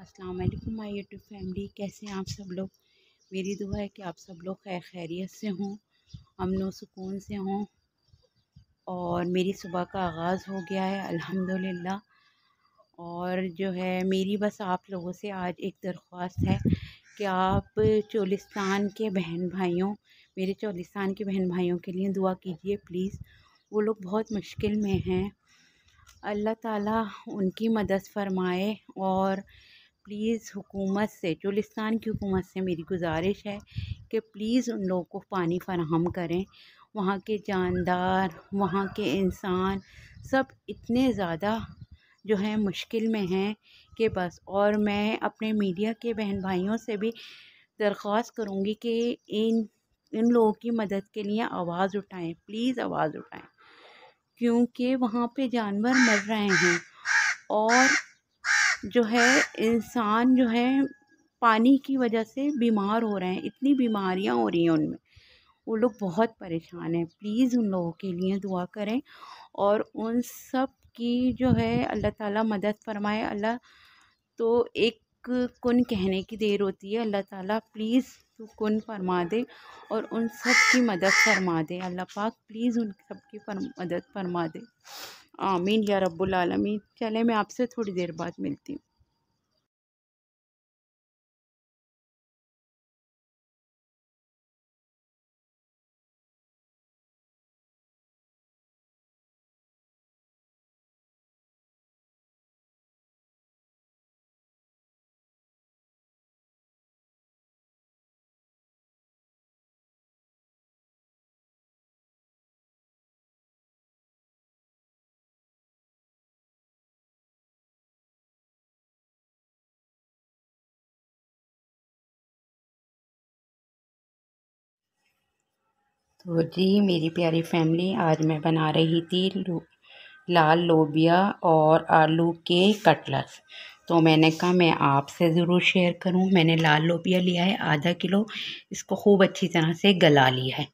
अस्सलाम वालेकुम my YouTube family, कैसे हैं आप सब लोग। मेरी दुआ है कि आप सब लोग खैर खैरियत से हों, अमन व सुकून से हों। और मेरी सुबह का आगाज़ हो गया है अल्हम्दुलिल्लाह। और जो है मेरी बस आप लोगों से आज एक दरख्वास्त है कि आप चोलिस्तान के बहन भाइयों, मेरे चोलिस्तान के बहन भाइयों के लिए दुआ कीजिए प्लीज़। वो लोग बहुत मुश्किल में हैं, अल्लाह ताला उनकी मदद फ़रमाए। और प्लीज़ हुकूमत से, चोलिस्तान की हुकूमत से मेरी गुजारिश है कि प्लीज़ उन लोगों को पानी फ़राहम करें। वहाँ के जानदार, वहाँ के इंसान सब इतने ज़्यादा जो हैं मुश्किल में हैं कि बस। और मैं अपने मीडिया के बहन भाइयों से भी दरख्वास्त करूँगी कि इन इन लोगों की मदद के लिए आवाज़ उठाएं, प्लीज़ आवाज़ उठाएं, क्योंकि वहाँ पे जानवर मर रहे हैं। और जो है इंसान जो है पानी की वजह से बीमार हो रहे हैं, इतनी बीमारियां हो रही हैं उनमें, वो लोग बहुत परेशान हैं। प्लीज़ उन लोगों के लिए दुआ करें और उन सब की जो है अल्लाह ताला मदद फरमाए। अल्लाह तो एक कुन कहने की देर होती है, अल्लाह ताला प्लीज़ तो कुन फरमा दे और उन सब की मदद फरमा दे। अल्लाह पाक प्लीज़ उन सब की मदद फरमा दे। आमीन या रब्बुल आलमीन। चले, मैं आपसे थोड़ी देर बाद मिलती हूँ। तो जी मेरी प्यारी फैमिली, आज मैं बना रही थी लाल लोबिया और आलू के कटलेट्स। तो मैंने कहा मैं आपसे ज़रूर शेयर करूं। मैंने लाल लोबिया लिया है आधा किलो, इसको खूब अच्छी तरह से गला लिया है।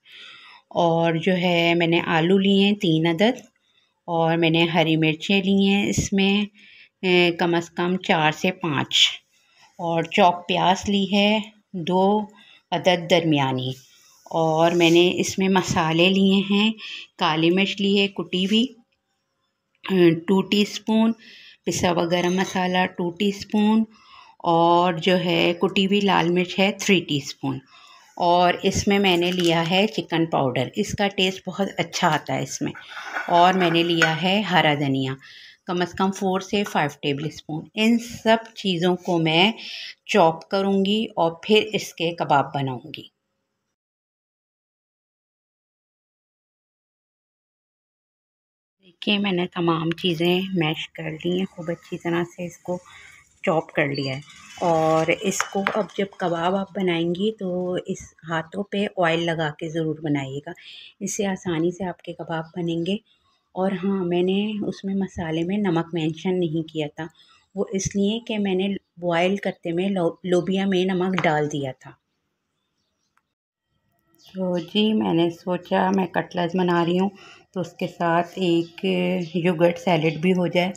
और जो है मैंने आलू लिए हैं 3 अदद, और मैंने हरी मिर्चें ली हैं इसमें कम से कम 4 से 5, और चौक प्याज ली है 2 अदद दरमियानी। और मैंने इसमें मसाले लिए हैं, काली मिर्च ली है कुटी हुई 2 टीस्पून, पिसा हुआ गरम मसाला 2 टीस्पून, और जो है कुटी हुई लाल मिर्च है 3 टीस्पून। और इसमें मैंने लिया है चिकन पाउडर, इसका टेस्ट बहुत अच्छा आता है इसमें। और मैंने लिया है हरा धनिया कम से कम 4 से 5 टेबल स्पून। इन सब चीज़ों को मैं चॉप करूँगी और फिर इसके कबाब बनाऊँगी। देखिए मैंने तमाम चीज़ें मैश कर ली हैं, खूब अच्छी तरह से इसको चॉप कर लिया है। और इसको अब जब कबाब आप बनाएंगी तो इस हाथों पे ऑयल लगा के ज़रूर बनाइएगा, इससे आसानी से आपके कबाब बनेंगे। और हाँ, मैंने उसमें मसाले में नमक मेंशन नहीं किया था, वो इसलिए कि मैंने बॉयल करते में लोबिया में नमक डाल दिया था। तो जी मैंने सोचा मैं कटलेट्स बना रही हूँ तो उसके साथ एक योगर्ट सैलेड भी हो जाए।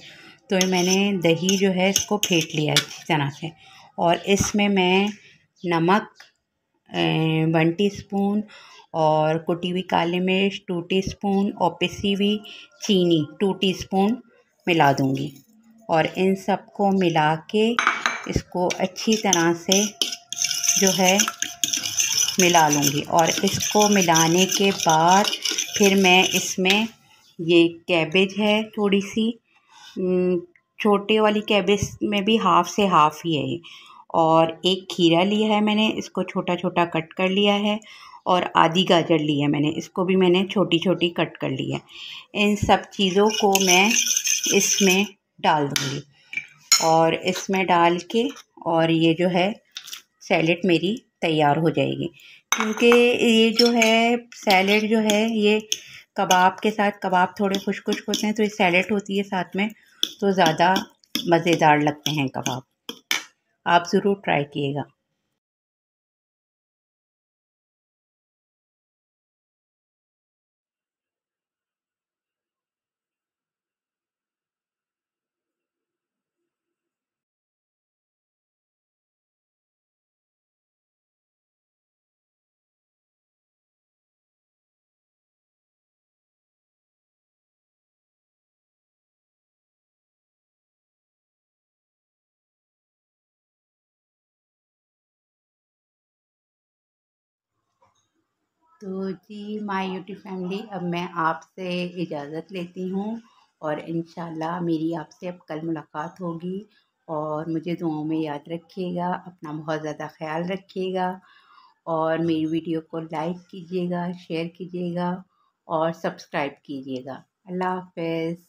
तो मैंने दही जो है इसको फेंट लिया अच्छी तरह से, और इसमें मैं नमक 1 टीस्पून, और कुटी हुई काली मिर्च 2 टीस्पून, और पिसी हुई चीनी 2 टीस्पून मिला दूँगी। और इन सब को मिला के इसको अच्छी तरह से जो है मिला लूँगी। और इसको मिलाने के बाद फिर मैं इसमें ये कैबेज है थोड़ी सी, छोटे वाली कैबेज में भी हाफ़ से हाफ़ ही है ये, और एक खीरा लिया है मैंने, इसको छोटा छोटा कट कर लिया है। और आधी गाजर ली है मैंने, इसको भी मैंने छोटी छोटी कट कर ली है। इन सब चीज़ों को मैं इसमें डाल दूँगी, और इसमें डाल के और ये जो है सैलेड मेरी तैयार हो जाएगी। क्योंकि ये जो है सैलेड जो है ये कबाब के साथ, कबाब थोड़े खुश्क खुश्क होते हैं तो ये सैलेड होती है साथ में, तो ज़्यादा मज़ेदार लगते हैं कबाब। आप ज़रूर ट्राई कीजिएगा। तो जी माय यूट्यूब फैमिली, अब मैं आपसे इजाज़त लेती हूँ और इंशाल्लाह मेरी आपसे अब कल मुलाकात होगी। और मुझे दुआओं में याद रखिएगा, अपना बहुत ज़्यादा ख़्याल रखिएगा और मेरी वीडियो को लाइक कीजिएगा, शेयर कीजिएगा और सब्सक्राइब कीजिएगा। अल्लाह हाफ़िज़।